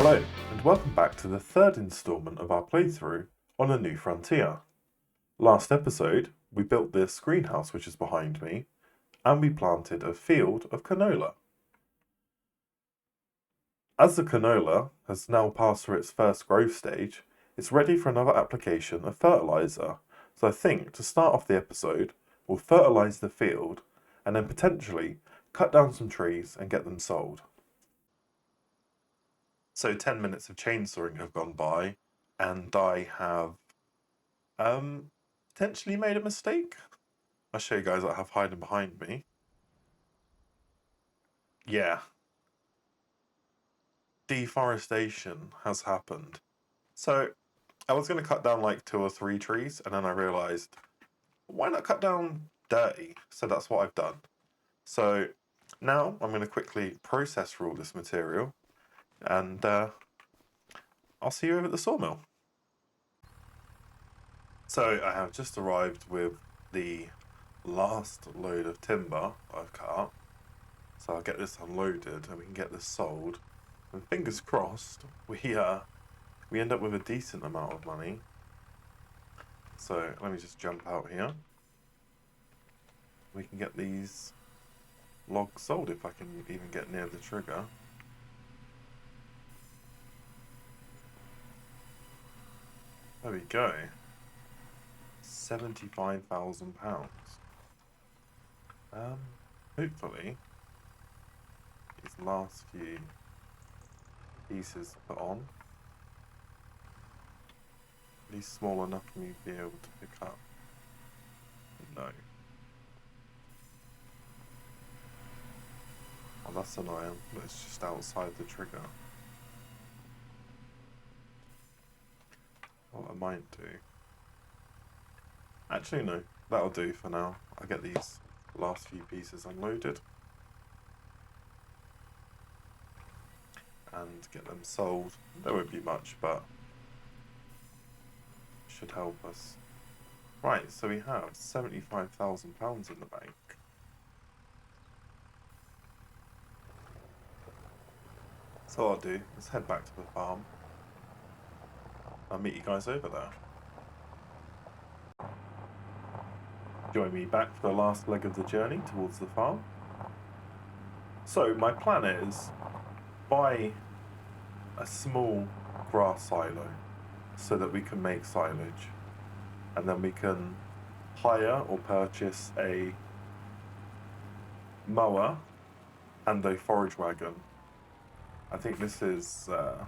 Hello, and welcome back to the third instalment of our playthrough on A New Frontier. Last episode, we built this greenhouse which is behind me, and we planted a field of canola. As the canola has now passed through its first growth stage, it's ready for another application of fertiliser. So I think, to start off the episode, we'll fertilise the field, and then potentially cut down some trees and get them sold. So 10 minutes of chainsawing have gone by, and I have potentially made a mistake. I'll show you guys what I have hiding behind me. Yeah. Deforestation has happened. So I was going to cut down like 2 or 3 trees, and then I realised, why not cut down 30? So that's what I've done. So now I'm going to quickly process through all this material, and I'll see you over at the sawmill. So I have just arrived with the last load of timber I've cut up. So I'll get this unloaded and we can get this sold. And fingers crossed, we end up with a decent amount of money. So let me just jump out here. We can get these logs sold if I can even get near the trigger. There we go. £75,000. Hopefully these last few pieces put on, at least small enough for me to be able to pick up. No. Oh, that's annoying, but it's just outside the trigger. What I might do... Actually, no. That'll do for now. I'll get these last few pieces unloaded and get them sold. There won't be much, but should help us. Right, so we have £75,000 in the bank. So what I'll do is head back to the farm. I'll meet you guys over there. Join me back for the last leg of the journey towards the farm. So my plan is buy a small grass silo so that we can make silage, and then we can hire or purchase a mower and a forage wagon. I think this is a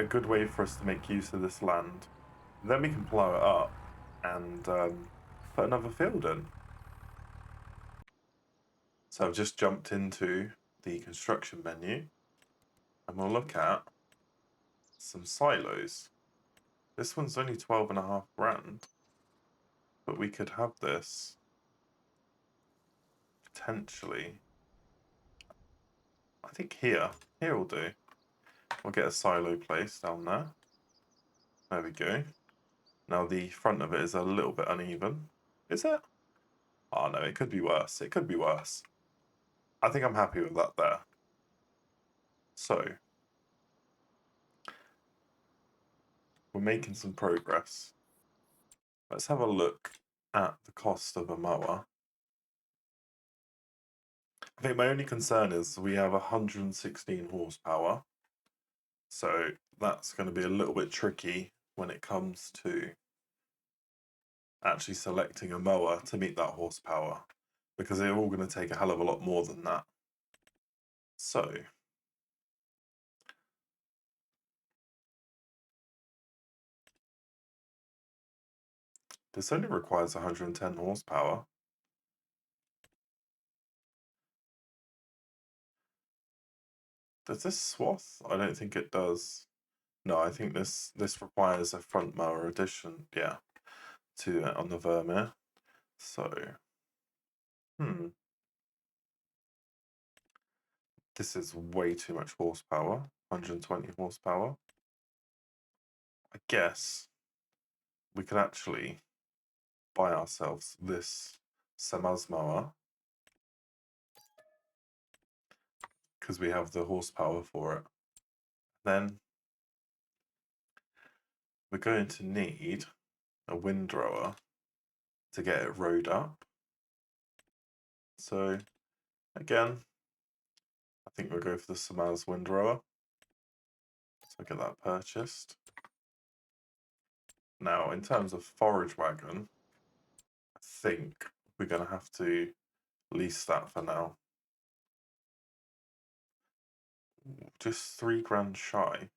good way for us to make use of this land. Then we can plough it up and put another field in. So I've just jumped into the construction menu and we'll look at some silos. This one's only 12.5 grand, but we could have this potentially, I think here will do. We'll get a silo place down there. There we go. Now the front of it is a little bit uneven. Is it? Oh no, it could be worse. It could be worse. I think I'm happy with that there. So, we're making some progress. Let's have a look at the cost of a mower. I think my only concern is we have 116 horsepower. So that's going to be a little bit tricky when it comes to actually selecting a mower to meet that horsepower, because they're all going to take a hell of a lot more than that. So this only requires 110 horsepower. Does this swath? I don't think it does. No, I think this requires a front mower addition, yeah, to on the Vermeer. So, this is way too much horsepower, 120 horsepower. I guess we could actually buy ourselves this Samaz mower because we have the horsepower for it. Then we're going to need a windrower to get it rowed up. So again, I think we'll go for the Samaz windrower. So get that purchased. Now, in terms of forage wagon, I think we're going to have to lease that for now. Just £3,000 shy.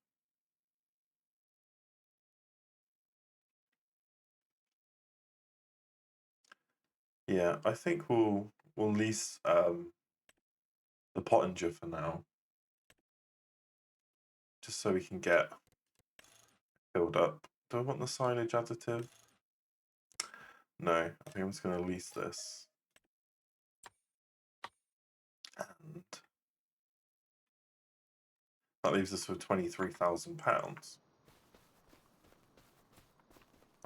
Yeah, I think we'll lease the Pottinger for now, just so we can get filled up. Do I want the silage additive? No, I think I'm just going to lease this. And that leaves us with £23,000.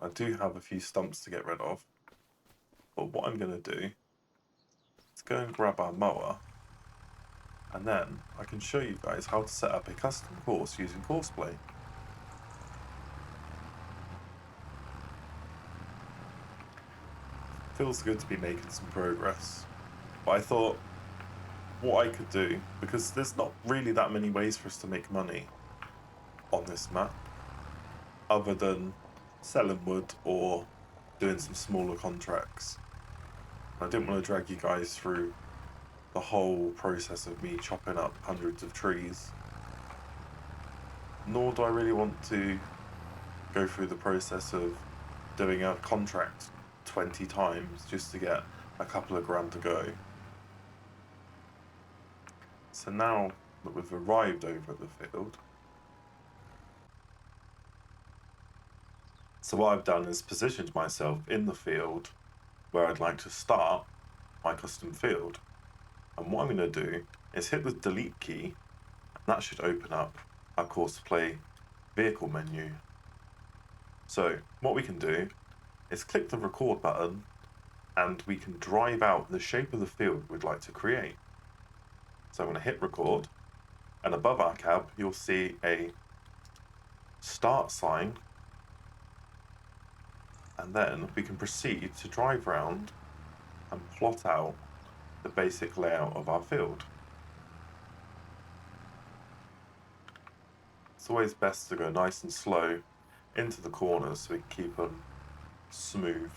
I do have a few stumps to get rid of, but what I'm going to do is go and grab our mower, and then I can show you guys how to set up a custom course using Courseplay. Feels good to be making some progress, but I thought what I could do, because there's not really that many ways for us to make money on this map, other than selling wood or doing some smaller contracts. I didn't want to drag you guys through the whole process of me chopping up hundreds of trees, nor do I really want to go through the process of doing a contract 20 times just to get a couple of grand to go. So now that we've arrived over at the field, so what I've done is positioned myself in the field where I'd like to start my custom field. And what I'm going to do is hit the delete key, and that should open up our Courseplay vehicle menu. So what we can do is click the record button, and we can drive out the shape of the field we'd like to create. So I'm going to hit record, and above our cab you'll see a start sign, and then we can proceed to drive around and plot out the basic layout of our field. It's always best to go nice and slow into the corners so we can keep them smooth.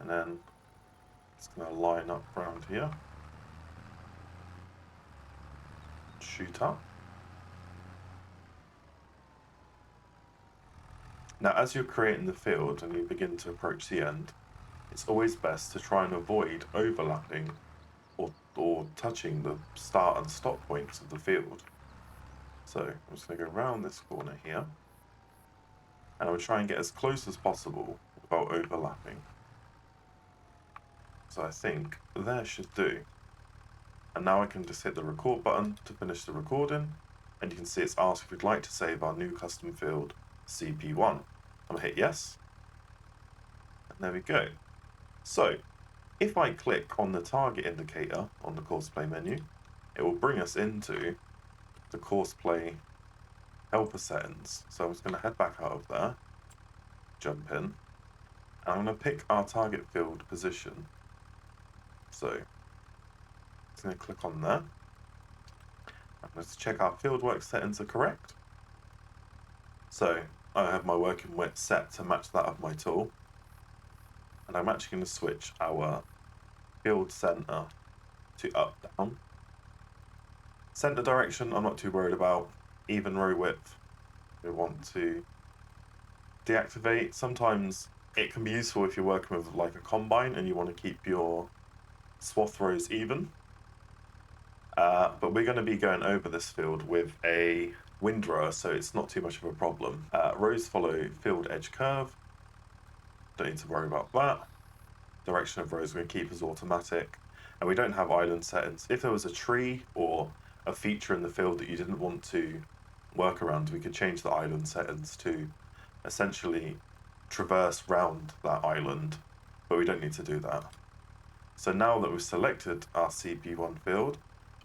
And then it's going to line up around here, shoot up. Now, as you're creating the field and you begin to approach the end, it's always best to try and avoid overlapping or touching the start and stop points of the field. So I'm just going to go around this corner here, and I'll try and get as close as possible without overlapping. So I think that should do. And now I can just hit the record button to finish the recording, and you can see it's asked if we'd like to save our new custom field CP1. I'm going to hit yes, and there we go. So if I click on the target indicator on the Courseplay menu, it will bring us into the Courseplay helper settings. So I'm just going to head back out of there, jump in, and I'm going to pick our target field position. So I'm just going to click on there. Let's check our fieldwork settings are correct. So I have my working width set to match that of my tool, and I'm actually going to switch our field center to up down. Center direction I'm not too worried about. Even row width we want to deactivate. Sometimes it can be useful if you're working with like a combine and you want to keep your swath rows even. But we're going to be going over this field with a windrower, so it's not too much of a problem. Rows follow field edge curve. Don't need to worry about that. Direction of rows we're going to keep as automatic. And we don't have island settings. If there was a tree or a feature in the field that you didn't want to work around, we could change the island settings to essentially traverse round that island, but we don't need to do that. So now that we've selected our CP1 field,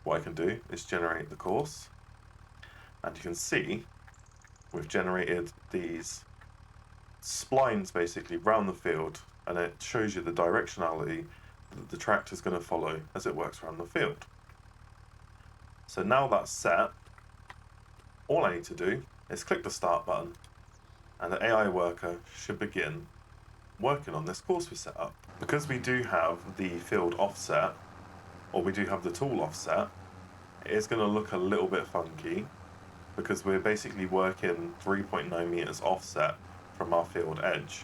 what I can do is generate the course, and you can see we've generated these splines basically round the field, and it shows you the directionality that the tractor is going to follow as it works around the field. So now that's set, all I need to do is click the start button, and the AI worker should begin working on this course we set up. Because we do have the field offset, or we do have the tool offset, it is going to look a little bit funky because we're basically working 3.9 meters offset from our field edge.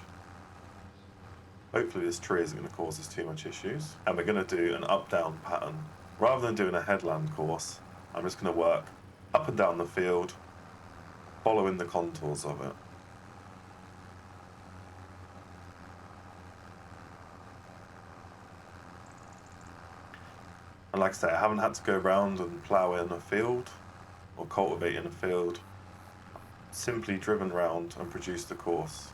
Hopefully this tree isn't going to cause us too much issues. And we're going to do an up-down pattern. Rather than doing a headland course, I'm just going to work up and down the field, following the contours of it. And like I say, I haven't had to go around and plough in a field or cultivate in a field. Simply driven round and produced the course.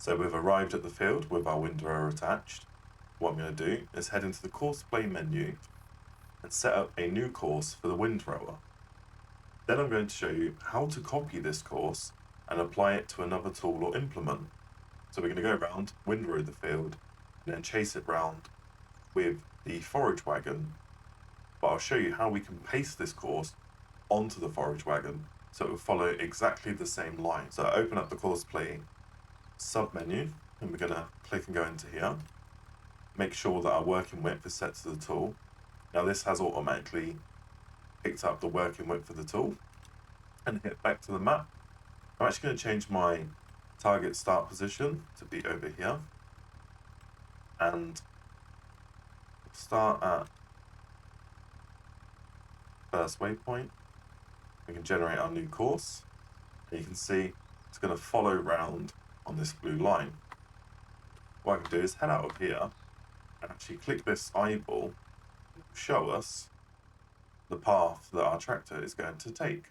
So we've arrived at the field with our windrower attached. What I'm going to do is head into the course play menu and set up a new course for the windrower. Then I'm going to show you how to copy this course and apply it to another tool or implement. So we're going to go around, windrow the field, and then chase it round with the forage wagon. But I'll show you how we can paste this course onto the forage wagon so it will follow exactly the same line. So I open up the course play sub-menu, and we're going to click and go into here. Make sure that our working width is set to the tool. Now this has automatically picked up the working width of the tool, and hit back to the map. I'm actually going to change my target start position to be over here, and start at first waypoint. We can generate our new course, and you can see it's going to follow round on this blue line. What I can do is head out of here and actually click this eyeball, show us the path that our tractor is going to take.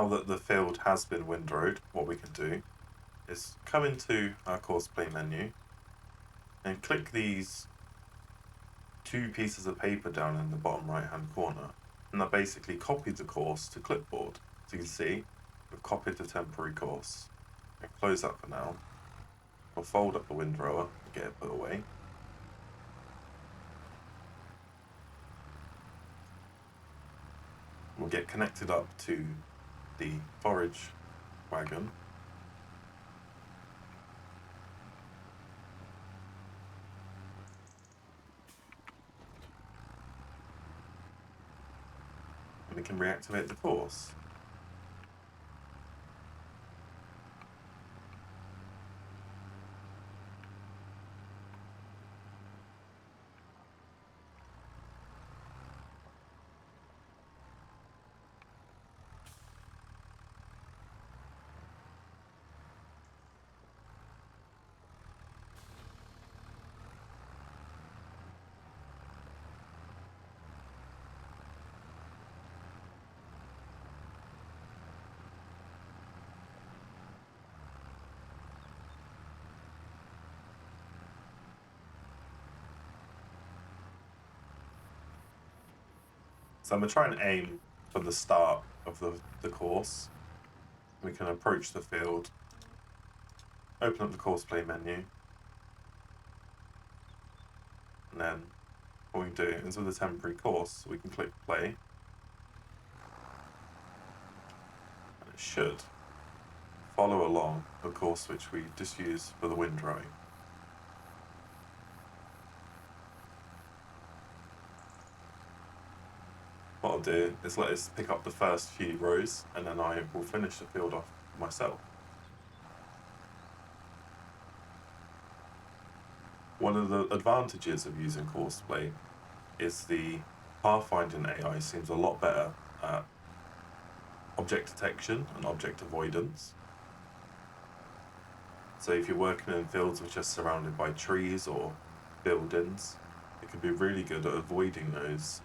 now that the field has been windrowed, what we can do is come into our course play menu and click these two pieces of paper down in the bottom right hand corner, and that basically copied the course to clipboard. So you can see we've copied the temporary course. And close that for now. We'll fold up the windrower and get it put away. We'll get connected up to the forage wagon. And we can reactivate the course. So I'm going to try and aim for the start of the course. We can approach the field, open up the course play menu, and then what we can do is with the temporary course, we can click play, and it should follow along the course which we just used for the windrowing. What I'll do is let us pick up the first few rows, and then I will finish the field off myself. One of the advantages of using courseplay is the pathfinding AI seems a lot better at object detection and object avoidance. So if you're working in fields which are surrounded by trees or buildings, it can be really good at avoiding those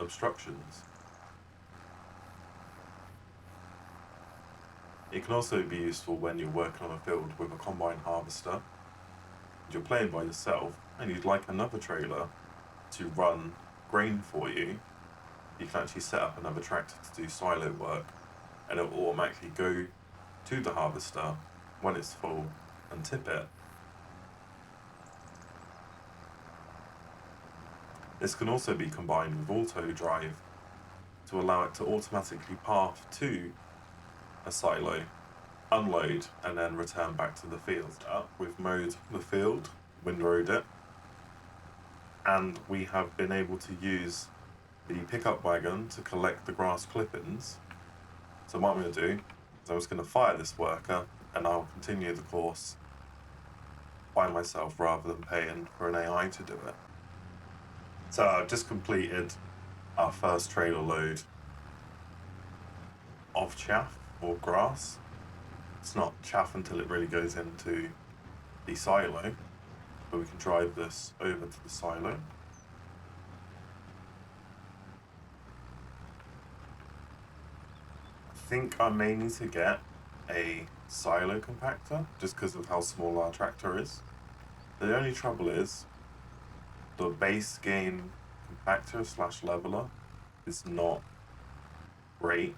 obstructions. It can also be useful when you're working on a field with a combine harvester. You're playing by yourself and you'd like another trailer to run grain for you. You can actually set up another tractor to do silo work, and it will automatically go to the harvester when it's full and tip it. This can also be combined with auto drive to allow it to automatically path to a silo, unload, and then return back to the field. We've mowed the field, windrowed it, and we have been able to use the pickup wagon to collect the grass clippings. So what I'm going to do is I'm just going to fire this worker, and I'll continue the course by myself rather than paying for an AI to do it. So I've just completed our first trailer load of chaff or grass. It's not chaff until it really goes into the silo, but we can drive this over to the silo. I think I may need to get a silo compactor just because of how small our tractor is. The only trouble is the base game compactor / leveler is not great.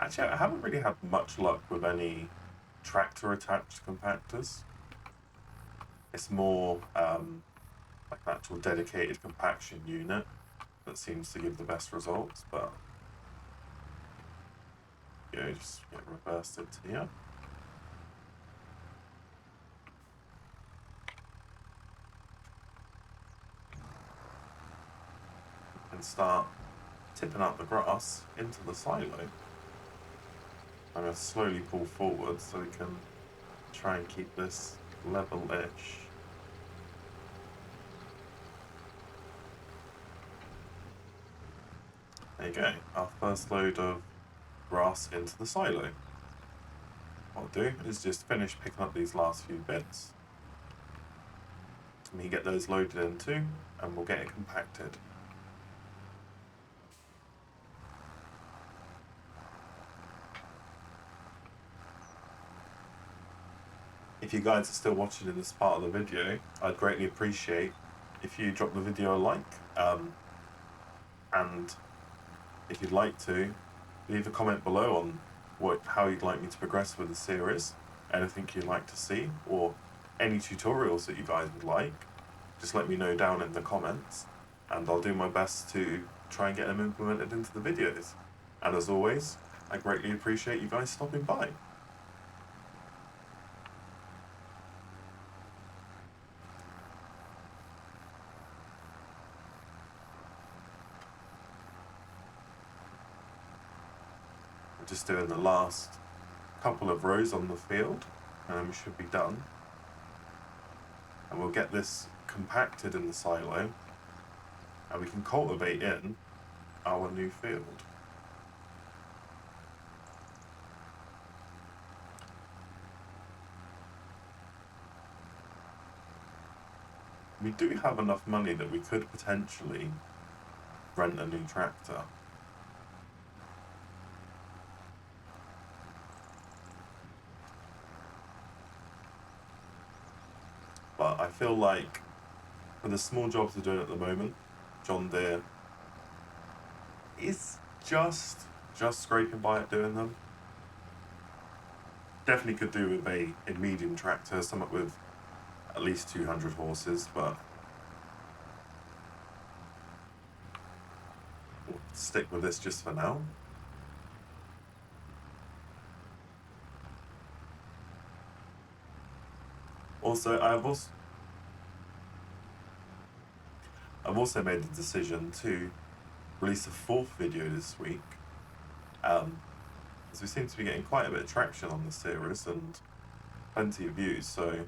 Actually, I haven't really had much luck with any tractor attached compactors. It's more like an actual dedicated compaction unit that seems to give the best results, but just get reversed it to here. And start tipping out the grass into the silo. I'm going to slowly pull forward so we can try and keep this level-ish. There you go, our first load of grass into the silo. What I'll do is just finish picking up these last few bits. And we get those loaded in too, and we'll get it compacted. if you guys are still watching in this part of the video, I'd greatly appreciate if you drop the video a like, and if you'd like to, leave a comment below on how you'd like me to progress with the series, anything you'd like to see, or any tutorials that you guys would like. Just let me know down in the comments, and I'll do my best to try and get them implemented into the videos. And as always, I greatly appreciate you guys stopping by. I'm just doing the last couple of rows on the field, and then we should be done. And we'll get this compacted in the silo, and we can cultivate in our new field. We do have enough money that we could potentially rent a new tractor. But I feel like for the small jobs we're doing at the moment, John Deere is just scraping by at doing them. Definitely could do with a medium tractor, something with at least 200 horses, but we'll stick with this just for now. Also, I've also made the decision to release a fourth video this week, as we seem to be getting quite a bit of traction on this series and plenty of views, so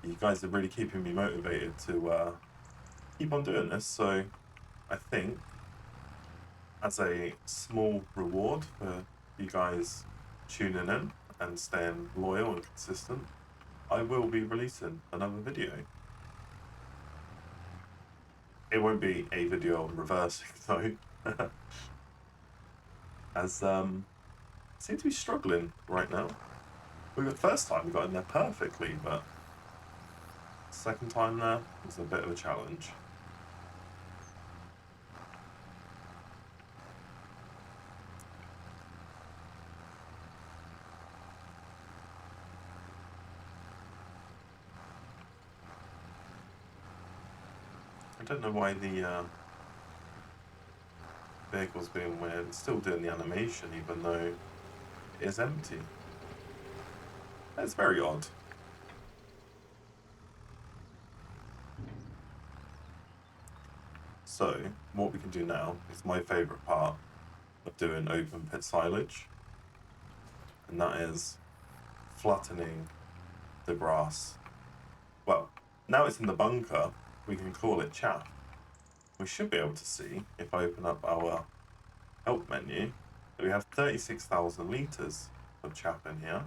you guys are really keeping me motivated to keep on doing this. So I think as a small reward for you guys tuning in and staying loyal and consistent, I will be releasing another video. It won't be a video on reversing though, as I seem to be struggling right now. The first time we got in there perfectly, but second time there was a bit of a challenge. I don't know why the vehicle's being weird. It's still doing the animation even though it is empty. That's very odd. So what we can do now is my favourite part of doing open pit silage, and that is flattening the grass. Well, now it's in the bunker, we can call it chaff. We should be able to see, if I open up our help menu, that we have 36,000 litres of chaff in here.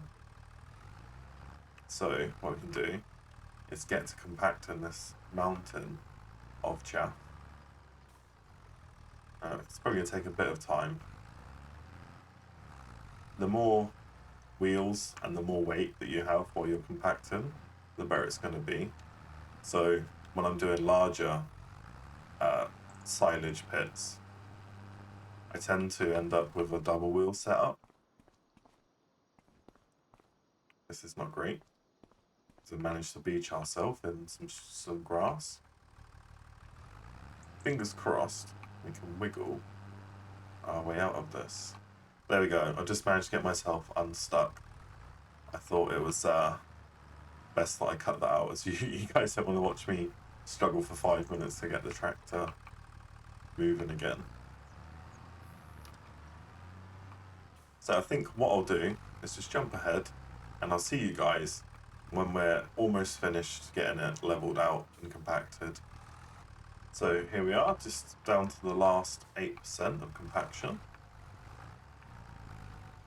So what we can do is get to compacting this mountain of chaff. It's probably going to take a bit of time. The more wheels and the more weight that you have while you're compacting, the better it's going to be. So when I'm doing larger silage pits, I tend to end up with a double wheel setup. This is not great. So managed to beach ourselves in some grass. Fingers crossed we can wiggle our way out of this. There we go. I just managed to get myself unstuck. I thought it was best that I cut that out, as you guys don't want to watch me struggle for 5 minutes to get the tractor moving again. So I think what I'll do is just jump ahead, and I'll see you guys when we're almost finished getting it leveled out and compacted. So here we are, just down to the last 8% of compaction.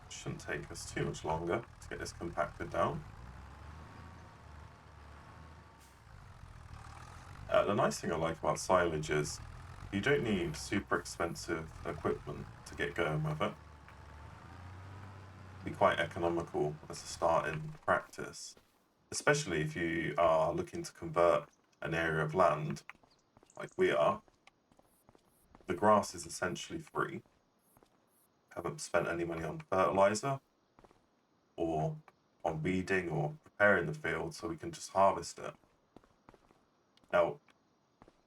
Shouldn't take us too much longer to get this compacted down. The nice thing I like about silage is you don't need super expensive equipment to get going with it. be quite economical as a start in practice, especially if you are looking to convert an area of land like we are. The grass is essentially free. Haven't spent any money on fertilizer or on weeding or preparing the field, so we can just harvest it. Now,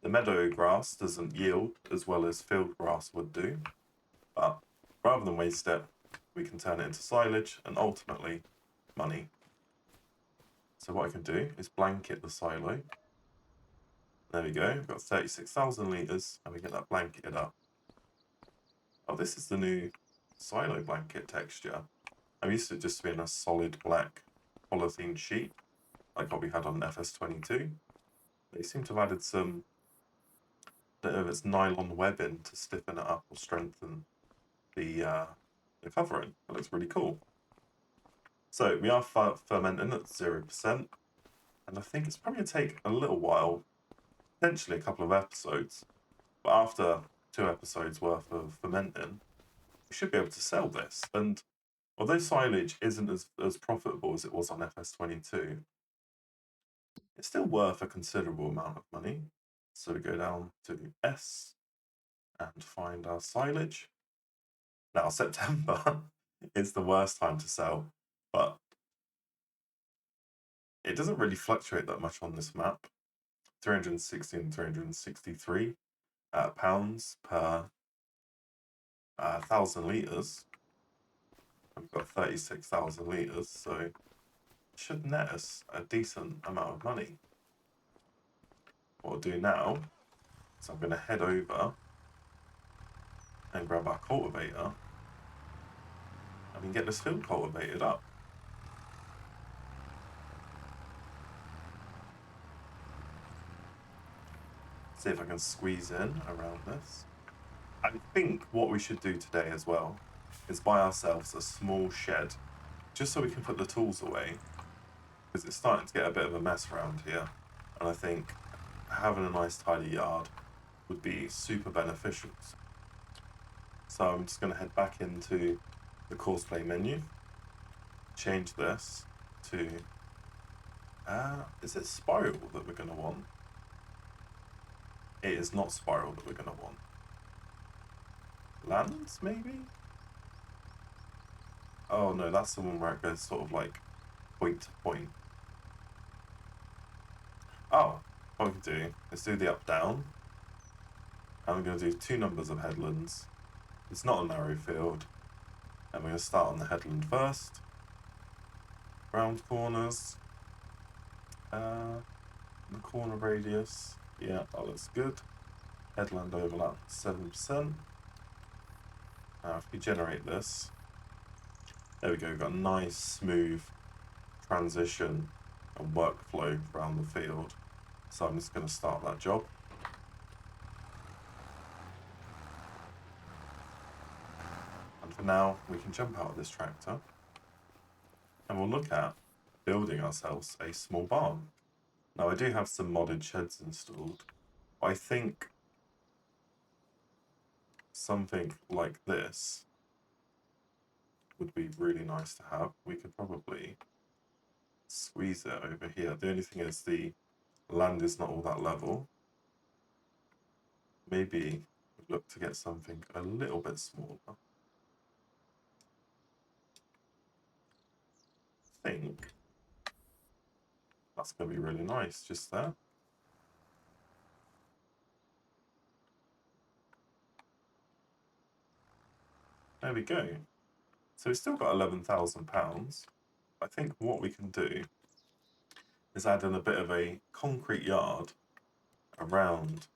the meadow grass doesn't yield as well as field grass would do, but rather than waste it, we can turn it into silage and ultimately money. So what I can do is blanket the silo. There we go, we've got 36,000 litres and we get that blanketed up. Oh, this is the new silo blanket texture. I'm used to it just being a solid black polythene sheet, like what we had on FS22. They seem to have added some, I don't know if it's nylon webbing to stiffen it up or strengthen the covering. It looks really cool. So we are fermenting at 0%, and I think it's probably going to take a little while, potentially a couple of episodes, but after 2 episodes worth of fermenting, we should be able to sell this. And although silage isn't as profitable as it was on FS22, it's still worth a considerable amount of money. So we go down to S and find our silage. Now, September is the worst time to sell, but it doesn't really fluctuate that much on this map. 360 and 363 pounds per 1,000 litres. We've got 36,000 litres, so it should net us a decent amount of money. What I'll do now is I'm going to head over and grab our cultivator and we can get this field cultivated up. See if I can squeeze in around this. I think what we should do today as well is buy ourselves a small shed just so we can put the tools away, because it's starting to get a bit of a mess around here, and I think having a nice tidy yard would be super beneficial. So I'm just going to head back into the courseplay menu, change this to, is it spiral that we're going to want? It is not spiral that we're going to want. Lands, maybe? Oh no, that's the one where it goes sort of like point to point. Oh, what we can do is do the up-down. And I'm going to do 2 numbers of headlands. It's not a narrow field. And we're going to start on the headland first. Round corners. The corner radius. Yeah, that looks good. Headland overlap 7%. Now if we generate this, there we go, we've got a nice smooth transition and workflow around the field. So I'm just going to start that job. And for now, we can jump out of this tractor and we'll look at building ourselves a small barn. Now I do have some modded sheds installed. I think something like this would be really nice to have. We could probably squeeze it over here. The only thing is the land is not all that level. Maybe look to get something a little bit smaller. I think that's going to be really nice just there. There we go. So we've still got £11,000. I think what we can do is add in a bit of a concrete yard around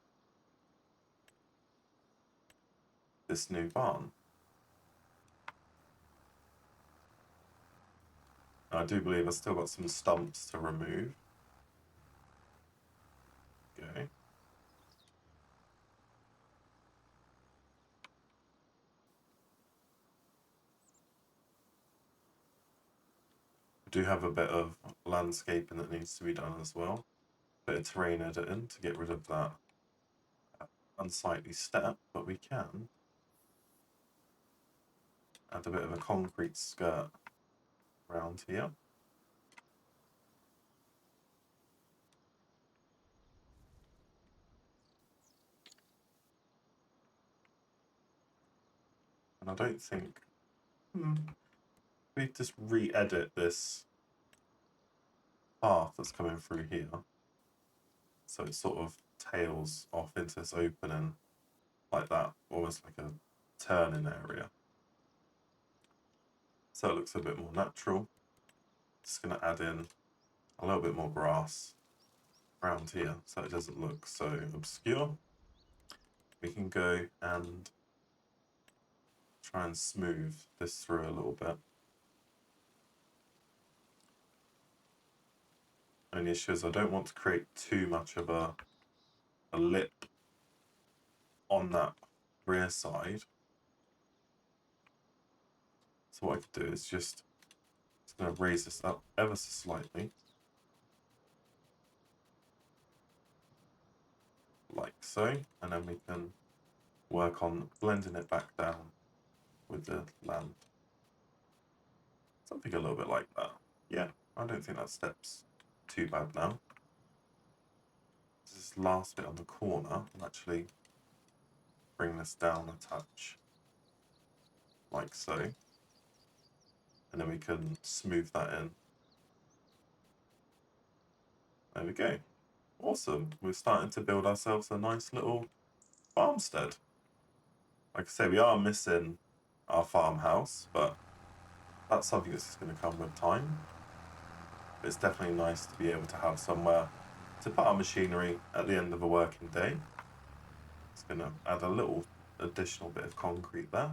this new barn. I do believe I've still got some stumps to remove. Okay. I do have a bit of landscaping that needs to be done as well. Bit of terrain editing to get rid of that unsightly step, but we can add a bit of a concrete skirt around here. And I don't think... we just re-edit this path that's coming through here. So it sort of tails off into this opening like that, almost like a turning area. So it looks a bit more natural. Just going to add in a little bit more grass around here so it doesn't look so obscure. We can go and try and smooth this through a little bit. Only issue is I don't want to create too much of a lip on that rear side. So what I could do is just going to raise this up ever so slightly, like so, and then we can work on blending it back down with the land. Something a little bit like that. Yeah, I don't think that step's too bad now. This last bit on the corner, I'll actually bring this down a touch, like so, and then we can smooth that in. There we go. Awesome. We're starting to build ourselves a nice little farmstead. Like I say, we are missing our farmhouse, but that's something that's just going to come with time. It's definitely nice to be able to have somewhere to put our machinery at the end of a working day. It's going to add a little additional bit of concrete there.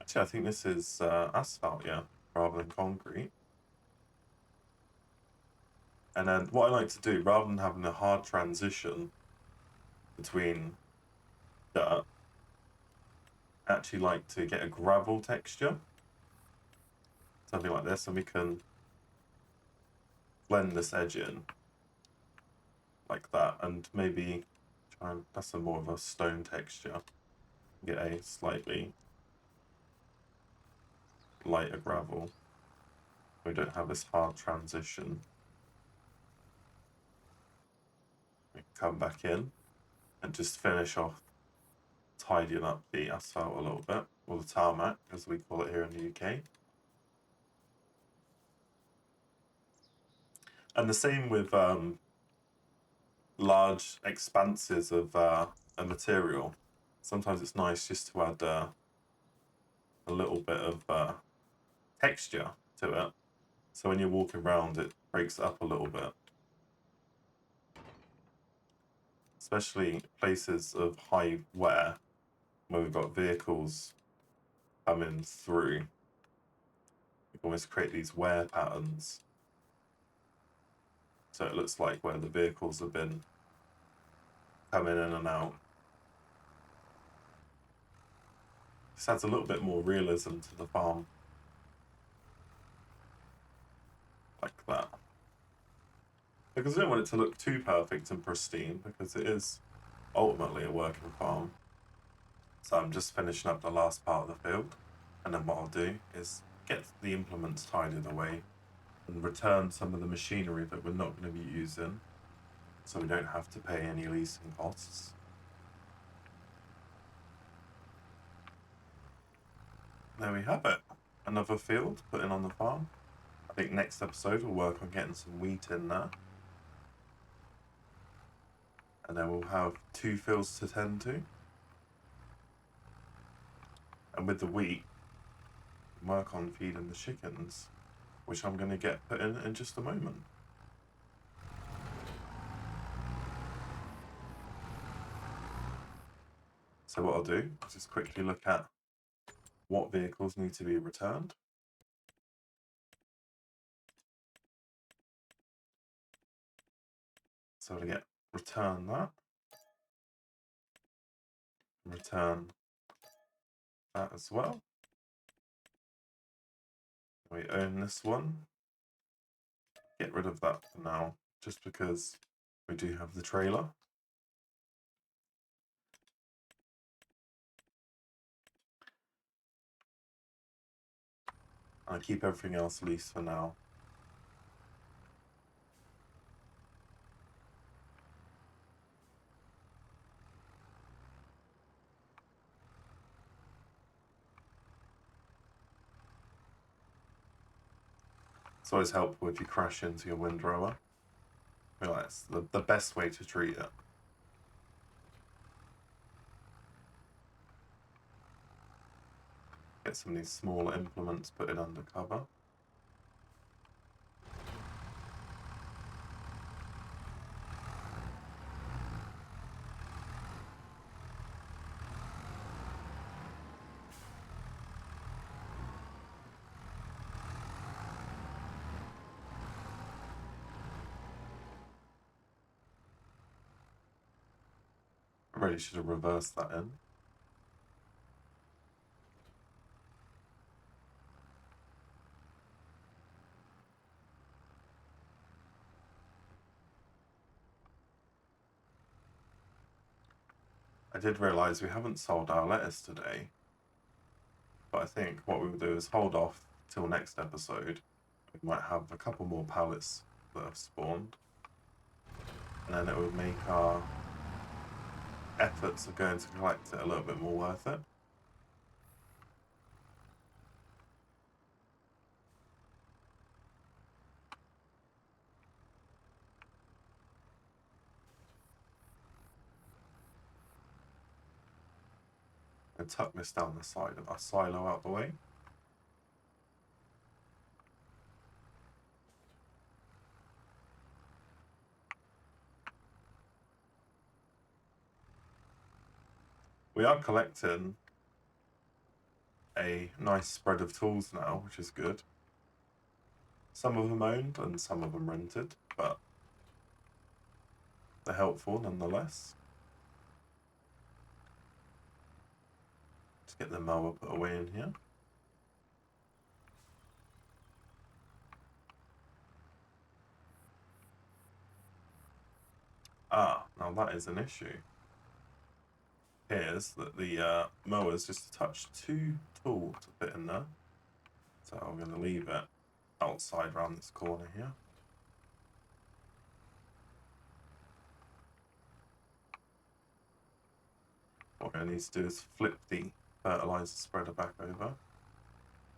Actually, I think this is asphalt, yeah, rather than concrete. And then what I like to do, rather than having a hard transition between dirt, I actually like to get a gravel texture. Something like this, and we can blend this edge in like that, and maybe try and that's a more of a stone texture. Get a slightly lighter gravel. We don't have this hard transition. We can come back in and just finish off tidying up the asphalt a little bit, or the tarmac as we call it here in the UK. And the same with large expanses of a material. Sometimes it's nice just to add a little bit of texture to it. So when you're walking around, it breaks it up a little bit. Especially places of high wear, where we've got vehicles coming through. We can almost create these wear patterns. So it looks like where the vehicles have been coming in and out. This adds a little bit more realism to the farm. Like that. Because I don't want it to look too perfect and pristine, because it is ultimately a working farm. So I'm just finishing up the last part of the field, and then what I'll do is get the implements tidied away and return some of the machinery that we're not going to be using, so we don't have to pay any leasing costs. There we have it. Another field put in on the farm. I think next episode we'll work on getting some wheat in there. And then we'll have 2 fields to tend to. And with the wheat, work on feeding the chickens, which I'm going to get put in just a moment. So what I'll do is just quickly look at what vehicles need to be returned. So to get return that, return that as well. We own this one. Get rid of that for now, just because we do have the trailer. And I keep everything else loose for now. It's always helpful if you crash into your windrower. I feel like it's the best way to treat it. Get some of these smaller implements put in under cover. I really should have reversed that in. I did realise we haven't sold our lettuce today, but I think what we will do is hold off till next episode. We might have a couple more pallets that have spawned, and then it would make our efforts of going to collect it a little bit more worth it. And tuck this down the side of our silo out the way. We are collecting a nice spread of tools now, which is good. Some of them owned and some of them rented, but they're helpful nonetheless. Let's get the mower put away in here. Ah, now that is an issue. Appears that the mower's just a touch too tall to fit in there. So I'm going to leave it outside around this corner here. What we're going to need to do is flip the fertilizer spreader back over.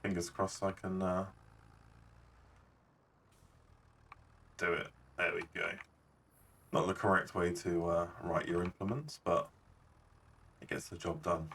Fingers crossed I can do it. There we go. Not the correct way to write your implements, but it gets the job done.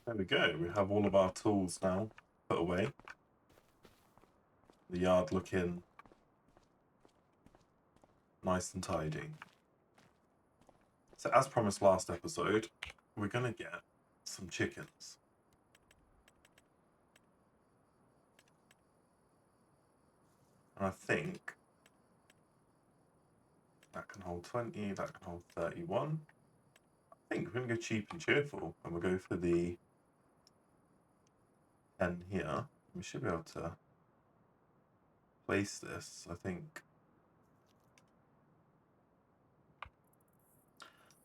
There we go. We have all of our tools now put away. The yard looking nice and tidy. So as promised last episode, we're going to get some chickens. And I think that can hold 20, that can hold 31. I think we're going to go cheap and cheerful, and we'll go for the 10 here. We should be able to place this, I think.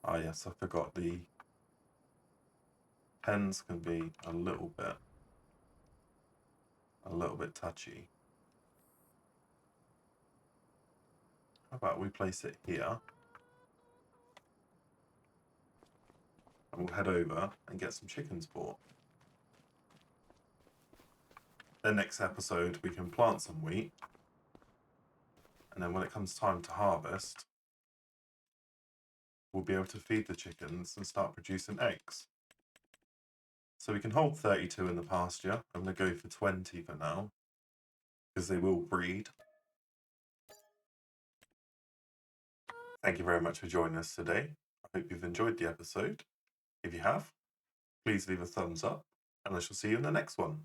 Ah yes, I forgot the pens can be a little bit touchy. How about we place it here? And we'll head over and get some chickens bought. Then next episode we can plant some wheat. And then when it comes time to harvest, we'll be able to feed the chickens and start producing eggs. So we can hold 32 in the pasture. I'm going to go for 20 for now, because they will breed. Thank you very much for joining us today. I hope you've enjoyed the episode. If you have, please leave a thumbs up, and I shall see you in the next one.